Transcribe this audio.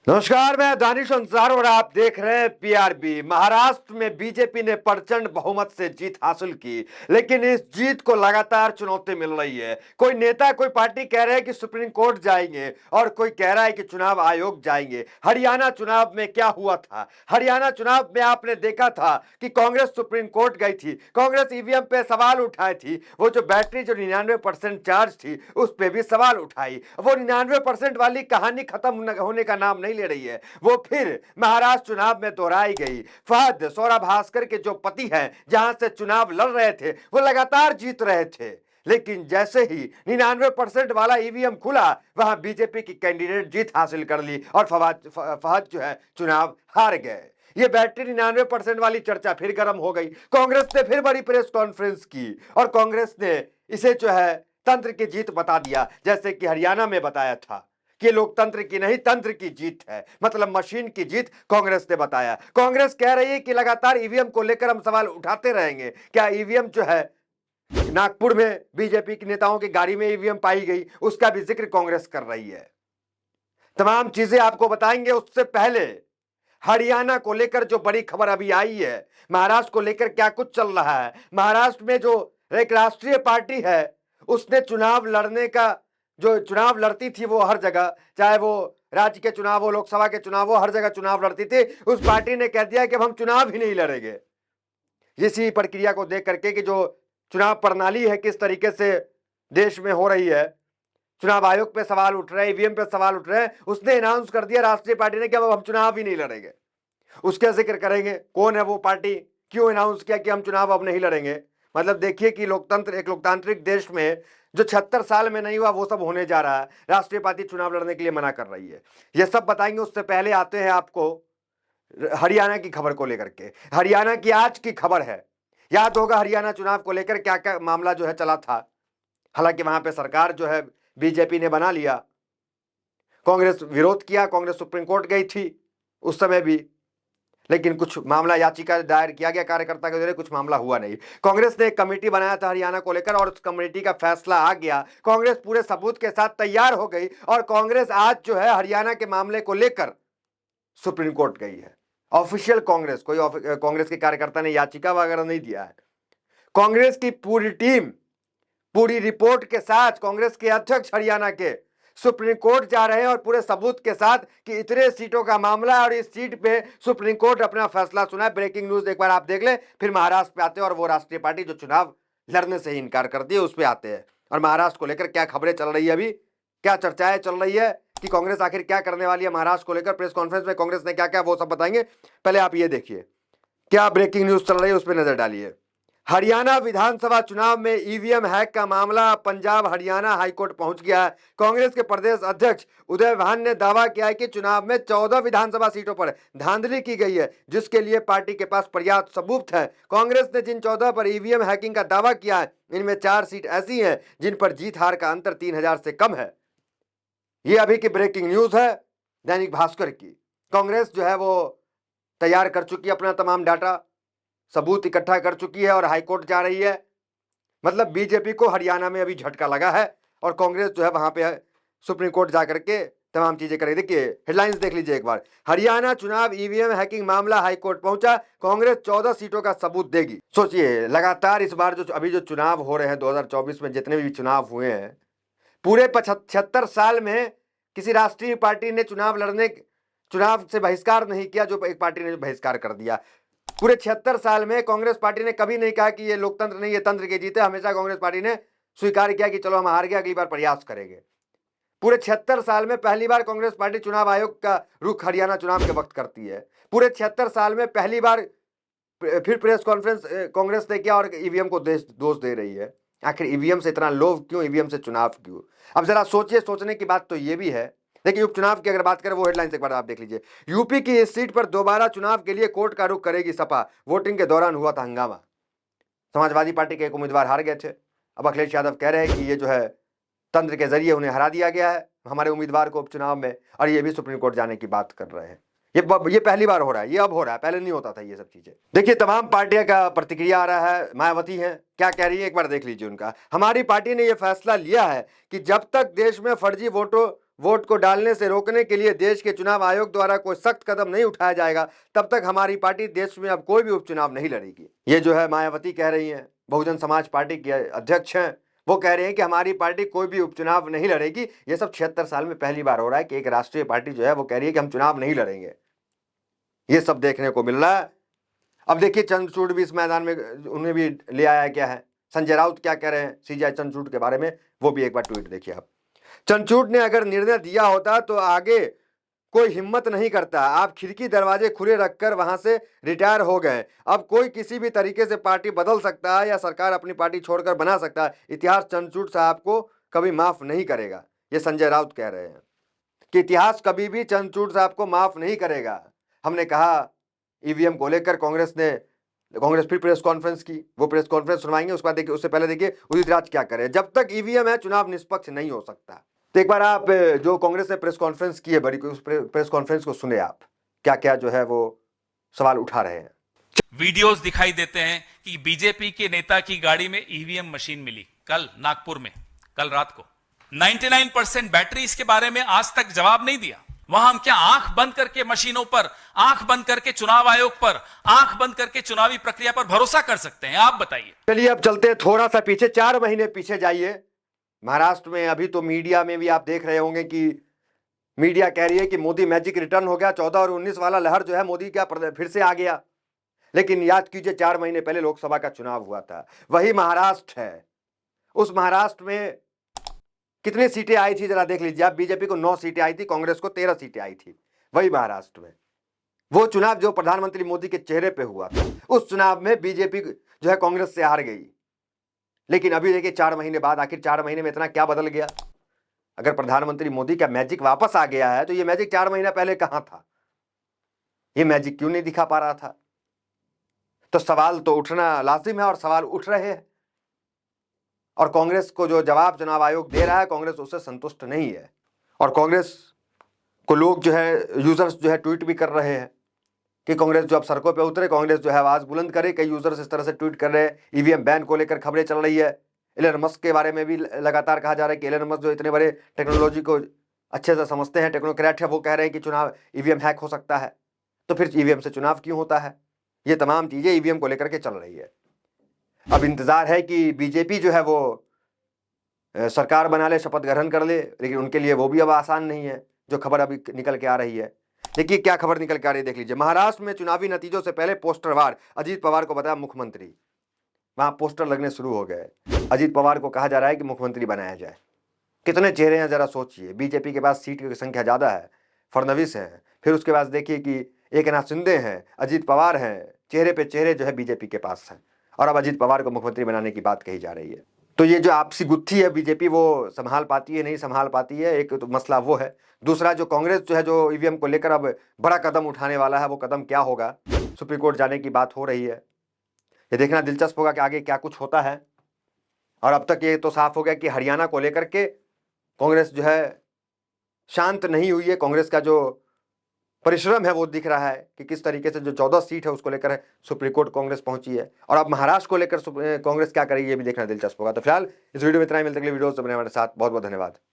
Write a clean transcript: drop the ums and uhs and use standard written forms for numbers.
नमस्कार, मैं दानिश अंसार और आप देख रहे हैं पीआरबी। महाराष्ट्र में बीजेपी ने प्रचंड बहुमत से जीत हासिल की, लेकिन इस जीत को लगातार चुनौती मिल रही है। कोई नेता, कोई पार्टी कह रहे हैं कि सुप्रीम कोर्ट जाएंगे और कोई कह रहा है कि चुनाव आयोग जाएंगे। हरियाणा चुनाव में क्या हुआ था? हरियाणा चुनाव में आपने देखा था कि कांग्रेस सुप्रीम कोर्ट गई थी, कांग्रेस ईवीएम पे सवाल उठाई थी। वो जो बैटरी जो 99% चार्ज थी उस पर भी सवाल उठाई। वो 99% वाली कहानी खत्म होने का नाम नहीं ले रही है, वो फिर महाराष्ट्र चुनाव में दोहराई गई। फहद सौरभ भास्कर के जो पति हैं, जहां से चुनाव लड़ रहे थे, वो लगातार जीत रहे थे, लेकिन जैसे ही 99% वाला ईवीएम खुला, वहां बीजेपी की कैंडिडेट जीत हासिल कर ली और फहद जो है चुनाव हार गए। ये बैटरी 99% वाली चर्चा फिर गर्म हो गई। कांग्रेस ने फिर बड़ी प्रेस कॉन्फ्रेंस की और कांग्रेस ने इसे जो है तंत्र की जीत बता दिया, जैसे कि हरियाणा में बताया था कि लोकतंत्र की नहीं तंत्र की जीत है, मतलब मशीन की जीत कांग्रेस ने बताया। कांग्रेस कह रही है कि लगातार ईवीएम को लेकर हम सवाल उठाते रहेंगे। क्या ईवीएम जो है नागपुर में बीजेपी के नेताओं की गाड़ी में ईवीएम पाई गई, उसका भी जिक्र कांग्रेस कर रही है। तमाम चीजें आपको बताएंगे। उससे पहले हरियाणा को लेकर जो बड़ी खबर अभी आई है, महाराष्ट्र को लेकर क्या कुछ चल रहा है। महाराष्ट्र में जो एक राष्ट्रीय पार्टी है, उसने चुनाव लड़ने का, जो चुनाव लड़ती थी वो हर जगह, चाहे वो राज्य के चुनाव हो, लोकसभा के चुनाव हो, हर जगह चुनाव लड़ती थी, उस पार्टी ने कह दिया कि अब हम चुनाव ही नहीं लड़ेंगे। इसी प्रक्रिया को देख करके कि जो चुनाव प्रणाली है किस तरीके से देश में हो रही है, चुनाव आयोग पे सवाल उठ रहे हैं, ईवीएम पे सवाल उठ रहे हैं, उसने अनाउंस कर दिया राष्ट्रीय पार्टी ने कि अब हम चुनाव ही नहीं लड़ेंगे। उसका जिक्र करेंगे, कौन है वो पार्टी, क्यों अनाउंस किया कि हम चुनाव अब नहीं लड़ेंगे। मतलब देखिए कि लोकतंत्र, एक लोकतांत्रिक देश में जो 76 साल में नहीं हुआ वो सब होने जा रहा है। राष्ट्रीय पार्टी चुनाव लड़ने के लिए मना कर रही है। ये सब बताएंगे। उससे पहले आते हैं आपको हरियाणा की खबर को लेकर के। हरियाणा की आज की खबर है। याद होगा हरियाणा चुनाव को लेकर क्या क्या मामला जो है चला था। हालांकि वहां पे सरकार जो है बीजेपी ने बना लिया, कांग्रेस विरोध किया, कांग्रेस सुप्रीम कोर्ट गई थी उस समय भी, लेकिन कुछ मामला याचिका दायर किया गया कार्यकर्ता के जरिए, कुछ मामला हुआ नहीं। कांग्रेस ने एक कमेटी बनाया था हरियाणा को लेकर और उस कमेटी का फैसला आ गया। कांग्रेस पूरे सबूत के साथ तैयार हो गई और कांग्रेस आज जो है हरियाणा के मामले को लेकर सुप्रीम कोर्ट गई है। ऑफिशियल कांग्रेस, कोई कांग्रेस के कार्यकर्ता ने याचिका वगैरह नहीं दिया है। कांग्रेस की पूरी टीम पूरी रिपोर्ट के साथ, कांग्रेस के अध्यक्ष हरियाणा के सुप्रीम कोर्ट जा रहे हैं और पूरे सबूत के साथ कि इतने सीटों का मामला है और इस सीट पे सुप्रीम कोर्ट अपना फैसला सुना है। ब्रेकिंग न्यूज एक बार आप देख ले, फिर महाराष्ट्र पे आते हैं और वो राष्ट्रीय पार्टी जो चुनाव लड़ने से ही इनकार कर दिए उस पर आते हैं। और महाराष्ट्र को लेकर क्या खबरें चल रही है, अभी क्या चर्चाएं चल रही है कि कांग्रेस आखिर क्या करने वाली है महाराष्ट्र को लेकर। प्रेस कॉन्फ्रेंस में कांग्रेस ने क्या क्या, वो सब बताएंगे। पहले आप ये देखिए क्या ब्रेकिंग न्यूज चल रही है, उस पर नजर डालिए। हरियाणा विधानसभा चुनाव में ईवीएम हैक का मामला पंजाब हरियाणा हाईकोर्ट पहुंच गया है। कांग्रेस के प्रदेश अध्यक्ष उदय भान ने दावा किया है कि चुनाव में 14 विधानसभा सीटों पर धांधली की गई है, जिसके लिए पार्टी के पास पर्याप्त सबूत है। कांग्रेस ने जिन 14 पर ईवीएम हैकिंग का दावा किया है, इनमें 4 सीट ऐसी हैं जिन पर जीत हार का अंतर 3000 से कम है। ये अभी की ब्रेकिंग न्यूज है दैनिक भास्कर की। कांग्रेस जो है वो तैयार कर चुकी है अपना तमाम डाटा, सबूत इकट्ठा कर चुकी है और हाईकोर्ट जा रही है। मतलब बीजेपी को हरियाणा में अभी झटका लगा है और कांग्रेस जो है वहां पे सुप्रीम कोर्ट जाकर के तमाम चीजें करेगी। देखिए हेडलाइंस देख लीजिए एक बार। हरियाणा चुनाव ईवीएम हैकिंग मामला हाईकोर्ट पहुंचा, कांग्रेस 14 सीटों का सबूत देगी। सोचिए लगातार इस बार जो अभी जो चुनाव हो रहे हैं 2024 में, जितने भी चुनाव हुए हैं, पूरे 75 साल में किसी राष्ट्रीय पार्टी ने चुनाव से बहिष्कार नहीं किया, जो एक पार्टी ने बहिष्कार कर दिया। पूरे 76 साल में कांग्रेस पार्टी ने कभी नहीं कहा कि ये लोकतंत्र नहीं, ये तंत्र की जीत है। हमेशा कांग्रेस पार्टी ने स्वीकार किया कि चलो हम हार गए, अगली बार प्रयास करेंगे। पूरे 76 साल में पहली बार कांग्रेस पार्टी चुनाव आयोग का रुख हरियाणा चुनाव के वक्त करती है। पूरे 76 साल में पहली बार फिर प्रेस कॉन्फ्रेंस कांग्रेस ने किया और ईवीएम को दोष दे रही है। आखिर ईवीएम से इतना लोभ क्यों, ईवीएम से चुनाव क्यों? अब जरा सोचिए, सोचने की बात तो ये भी है। देखिए उपचुनाव की अगर बात करें, वो हेडलाइंस एक बार आप देख लीजिए। यूपी की इस सीट पर दोबारा चुनाव के लिए कोर्ट का रुख करेगी सपा, वोटिंग के दौरान हुआ था हंगामा। समाजवादी पार्टी के एक उम्मीदवार हार गए थे, अब अखिलेश यादव कह रहे हैं कि ये जो है तंत्र के जरिए उन्हें हरा दिया गया है हमारे उम्मीदवार को उपचुनाव में, और ये भी सुप्रीम कोर्ट जाने की बात कर रहे हैं। ये पहली बार हो रहा है, ये अब हो रहा है, पहले नहीं होता था ये सब चीजें। देखिए तमाम पार्टियां का प्रतिक्रिया आ रहा है। मायावती हैं, क्या कह रही है एक बार देख लीजिए उनका। हमारी पार्टी ने यह फैसला लिया है कि जब तक देश में फर्जी वोट को डालने से रोकने के लिए देश के चुनाव आयोग द्वारा कोई सख्त कदम नहीं उठाया जाएगा, तब तक हमारी पार्टी देश में अब कोई भी उपचुनाव नहीं लड़ेगी। ये जो है मायावती कह रही हैं, बहुजन समाज पार्टी की अध्यक्ष हैं, वो कह रहे हैं कि हमारी पार्टी कोई भी उपचुनाव नहीं लड़ेगी। ये सब 76 साल में पहली बार हो रहा है कि एक राष्ट्रीय पार्टी जो है वो कह रही है कि हम चुनाव नहीं लड़ेंगे। ये सब देखने को मिल रहा है। अब देखिए चंद्रचूड़ भी इस मैदान में उन्हें भी ले आया क्या है। संजय राउत क्या कह रहे हैं सीजीआई चंद्रचूड़ के बारे में, वो भी एक बार ट्वीट देखिए आप। चंद्रचूड़ ने अगर निर्णय दिया होता तो आगे कोई हिम्मत नहीं करता। आप खिड़की दरवाजे खुले रखकर वहां से रिटायर हो गए। अब कोई किसी भी तरीके से पार्टी बदल सकता है या सरकार अपनी पार्टी छोड़कर बना सकता है। इतिहास चंद्रचूड़ साहब को कभी माफ नहीं करेगा। ये संजय राउत कह रहे हैं कि इतिहास कभी भी चंद्रचूड़ साहब को माफ नहीं करेगा। हमने कहा ईवीएम को लेकर कांग्रेस फिर प्रेस कॉन्फ्रेंस की, वो प्रेस कॉन्फ्रेंस सुनवाएंगे, उसके बाद देखिए, उससे पहले देखिए उदित राज क्या करे। जब तक ईवीएम है चुनाव निष्पक्ष नहीं हो सकता। तो एक बार आप जो कांग्रेस ने प्रेस कॉन्फ्रेंस की है बड़ी, उस प्रेस कॉन्फ्रेंस को सुने आप, क्या क्या जो है वो सवाल उठा रहे हैं। वीडियोस दिखाई देते हैं कि बीजेपी के नेता की गाड़ी में ईवीएम मशीन मिली कल नागपुर में, कल रात को 99% बैटरी। इसके बारे में आज तक जवाब नहीं दिया। वहां हम क्या आंख बंद करके मशीनों पर, आंख बंद करके चुनाव आयोग पर, आंख बंद करके चुनावी प्रक्रिया पर भरोसा कर सकते हैं? आप बताइए। चलिए अब चलते हैं थोड़ा सा पीछे, 4 महीने पीछे जाइए। महाराष्ट्र में अभी तो मीडिया में भी आप देख रहे होंगे कि मीडिया कह रही है कि मोदी मैजिक रिटर्न हो गया, 14 और 19 वाला लहर जो है मोदी का फिर से आ गया। लेकिन याद कीजिए 4 महीने पहले लोकसभा का चुनाव हुआ था, वही महाराष्ट्र है। उस महाराष्ट्र में कितनी सीटें आई थी जरा देख लीजिए आप। बीजेपी को 9 सीटें आई थी, कांग्रेस को 13 सीटें आई थी, वही महाराष्ट्र में। वो चुनाव जो प्रधानमंत्री मोदी के चेहरे पे हुआ था, उस चुनाव में बीजेपी जो है कांग्रेस से हार गई। लेकिन अभी देखिए 4 महीने बाद, आखिर 4 महीने में इतना क्या बदल गया? अगर प्रधानमंत्री मोदी का मैजिक वापस आ गया है तो ये मैजिक 4 महीना पहले कहां था? ये मैजिक क्यों नहीं दिखा पा रहा था? तो सवाल तो उठना लाजिम है और सवाल उठ रहे हैं। और कांग्रेस को जो जवाब चुनाव आयोग दे रहा है, कांग्रेस उससे संतुष्ट नहीं है। और कांग्रेस को लोग जो है, यूजर्स जो है ट्वीट भी कर रहे हैं कि कांग्रेस जो अब सड़कों पे उतरे, कांग्रेस जो है आवाज बुलंद करे। कई यूजर्स इस तरह से ट्वीट कर रहे हैं। ईवीएम बैन को लेकर खबरें चल रही है। एलन मस्क के बारे में भी लगातार कहा जा रहा है कि एलन मस्क जो इतने बड़े टेक्नोलॉजी को अच्छे से समझते हैं, टेक्नोक्रेट है, वो कह रहे हैं कि चुनाव ईवीएम हैक हो सकता है। तो फिर ईवीएम से चुनाव क्यों होता है? ये तमाम चीजें ईवीएम को लेकर के चल रही है। अब इंतजार है कि बीजेपी जो है वो सरकार बना ले, शपथ ग्रहण कर ले, लेकिन उनके लिए वो भी अब आसान नहीं है। जो खबर अभी निकल के आ रही है, देखिए क्या खबर निकल के आ रही है, देख लीजिए। महाराष्ट्र में चुनावी नतीजों से पहले पोस्टर वार, अजीत पवार को बताया मुख्यमंत्री। वहां पोस्टर लगने शुरू हो गए। अजीत पवार को कहा जा रहा है कि मुख्यमंत्री बनाया जाए। कितने चेहरे हैं जरा सोचिए। बीजेपी के पास सीट की संख्या ज्यादा है, फडणवीस है, फिर उसके बाद देखिए कि एकनाथ शिंदे हैं, अजीत पवार हैं, चेहरे पे चेहरे जो है बीजेपी के पास है। और अब अजीत पवार को मुख्यमंत्री बनाने की बात कही जा रही है। तो ये जो आपसी गुत्थी है बीजेपी, वो संभाल पाती है नहीं संभाल पाती है, एक तो मसला वो है। दूसरा जो कांग्रेस जो है, जो ईवीएम को लेकर अब बड़ा कदम उठाने वाला है, वो कदम क्या होगा? सुप्रीम कोर्ट जाने की बात हो रही है। ये देखना दिलचस्प होगा कि आगे क्या कुछ होता है। और अब तक ये तो साफ हो गया कि हरियाणा को लेकर के कांग्रेस जो है शांत नहीं हुई है। कांग्रेस का जो परिश्रम है वो दिख रहा है कि किस तरीके से जो 14 सीट है उसको लेकर सुप्रीम कोर्ट कांग्रेस पहुंची है। और अब महाराष्ट्र को लेकर कांग्रेस क्या करेगी, ये भी देखना दिलचस्प होगा। तो फिलहाल इस वीडियो में इतना ही। मिलते अगले वीडियो से बने हमारे साथ। बहुत बहुत धन्यवाद।